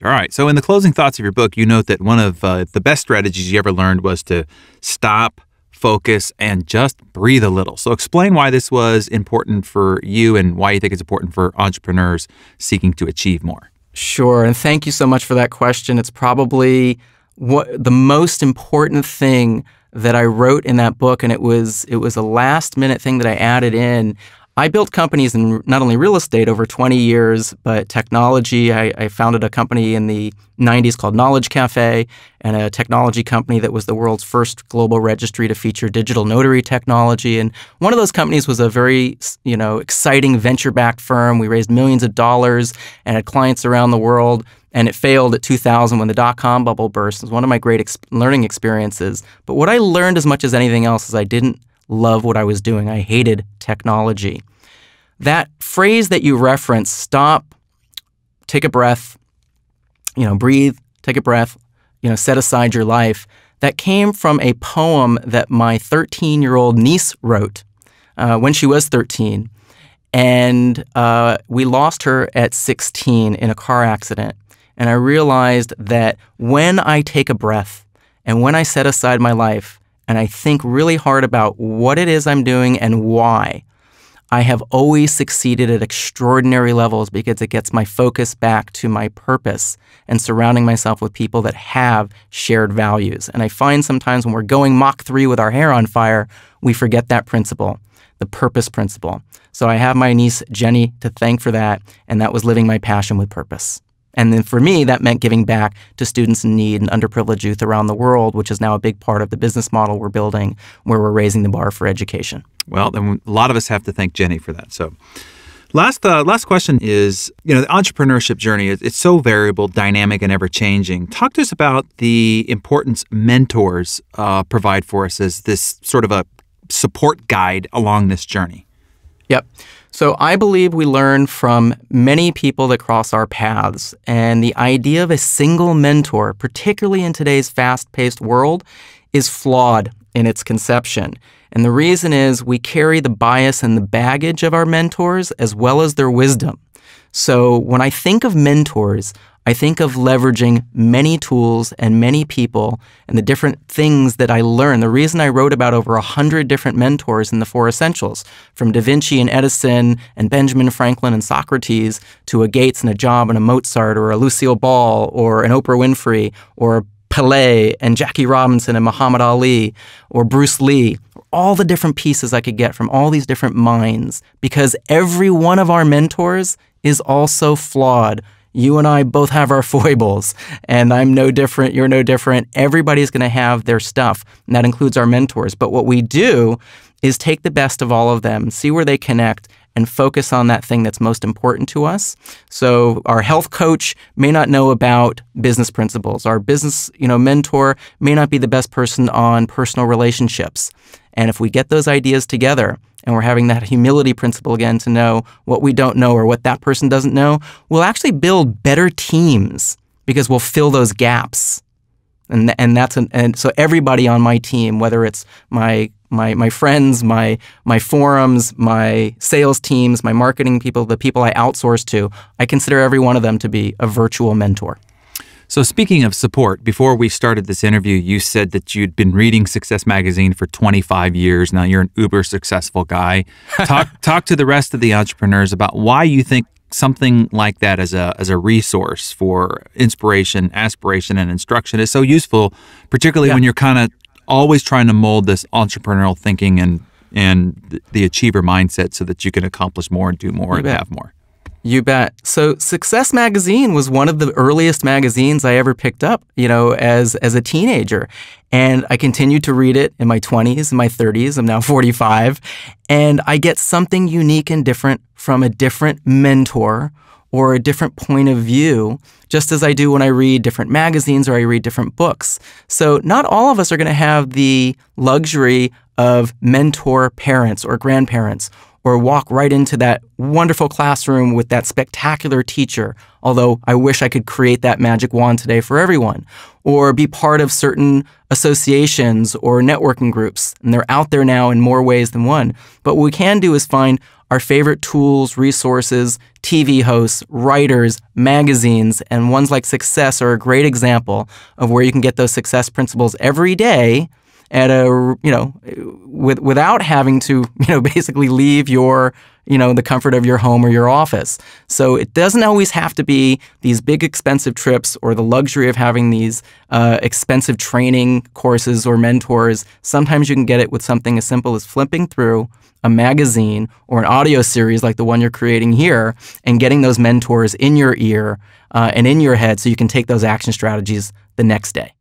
All right. So in the closing thoughts of your book, you note that one of the best strategies you ever learned was to stop, focus, and just breathe a little. So explain why this was important for you and why you think it's important for entrepreneurs seeking to achieve more. Sure. And thank you so much for that question. It's probably the most important thing that I wrote in that book, and it was a last minute thing that I added in. I built companies in not only real estate over 20 years, but technology. I founded a company in the 90s called Knowledge Cafe, and a technology company that was the world's first global registry to feature digital notary technology. And one of those companies was a very, exciting venture-backed firm. We raised millions of dollars and had clients around the world. And it failed at 2000 when the dot-com bubble burst. It was one of my great learning experiences. But what I learned as much as anything else is I didn't love what I was doing. I hated technology. That phrase that you referenced, stop, take a breath, breathe, take a breath, set aside your life, that came from a poem that my 13-year-old niece wrote when she was 13. And we lost her at 16 in a car accident. And I realized that when I take a breath and when I set aside my life and I think really hard about what it is I'm doing and why, I have always succeeded at extraordinary levels because it gets my focus back to my purpose and surrounding myself with people that have shared values. And I find sometimes when we're going Mach 3 with our hair on fire, we forget that principle, the purpose principle. So I have my niece Jenny to thank for that, and that was living my passion with purpose. And then for me, that meant giving back to students in need and underprivileged youth around the world, which is now a big part of the business model we're building, where we're raising the bar for education. Well, then a lot of us have to thank Jenny for that. So last question is, the entrepreneurship journey, it's so variable, dynamic, and ever-changing. Talk to us about the importance mentors provide for us as this sort of a support guide along this journey. Yep. So I believe we learn from many people that cross our paths, and the idea of a single mentor, particularly in today's fast-paced world, is flawed in its conception. And the reason is we carry the bias and the baggage of our mentors as well as their wisdom. So when I think of mentors, I think of leveraging many tools and many people and the different things that I learned. The reason I wrote about over 100 different mentors in the 4 Essentials, from Da Vinci and Edison and Benjamin Franklin and Socrates to a Gates and a Job and a Mozart or a Lucille Ball or an Oprah Winfrey or Pelé and Jackie Robinson and Muhammad Ali or Bruce Lee, all the different pieces I could get from all these different minds, because every one of our mentors is also flawed. You and I both have our foibles, and I'm no different, you're no different. Everybody's going to have their stuff, and that includes our mentors. But what we do is take the best of all of them, see where they connect, and focus on that thing that's most important to us. So our health coach may not know about business principles. Our business, mentor may not be the best person on personal relationships. And if we get those ideas together, and we're having that humility principle again to know what we don't know or what that person doesn't know, we'll actually build better teams because we'll fill those gaps. And so everybody on my team, whether it's my friends, my forums, my sales teams, my marketing people, the people I outsource to, I consider every one of them to be a virtual mentor. So speaking of support, before we started this interview, you said that you'd been reading Success Magazine for 25 years. Now you're an uber successful guy. Talk to the rest of the entrepreneurs about why you think something like that as a resource for inspiration, aspiration, and instruction is so useful, particularly when you're kind of always trying to mold this entrepreneurial thinking and the achiever mindset so that you can accomplish more and do more and have more. You bet. So Success Magazine was one of the earliest magazines I ever picked up, as a teenager. And I continued to read it in my 20s and my 30s. I'm now 45. And I get something unique and different from a different mentor or a different point of view, just as I do when I read different magazines or I read different books. So not all of us are going to have the luxury of mentor parents or grandparents, or walk right into that wonderful classroom with that spectacular teacher, although I wish I could create that magic wand today for everyone, or be part of certain associations or networking groups, and they're out there now in more ways than one. But what we can do is find our favorite tools, resources, TV hosts, writers, magazines, and ones like Success are a great example of where you can get those success principles every day at a, without having to, basically leave your, the comfort of your home or your office. So it doesn't always have to be these big expensive trips or the luxury of having these expensive training courses or mentors. Sometimes you can get it with something as simple as flipping through a magazine or an audio series like the one you're creating here and getting those mentors in your ear and in your head so you can take those action strategies the next day.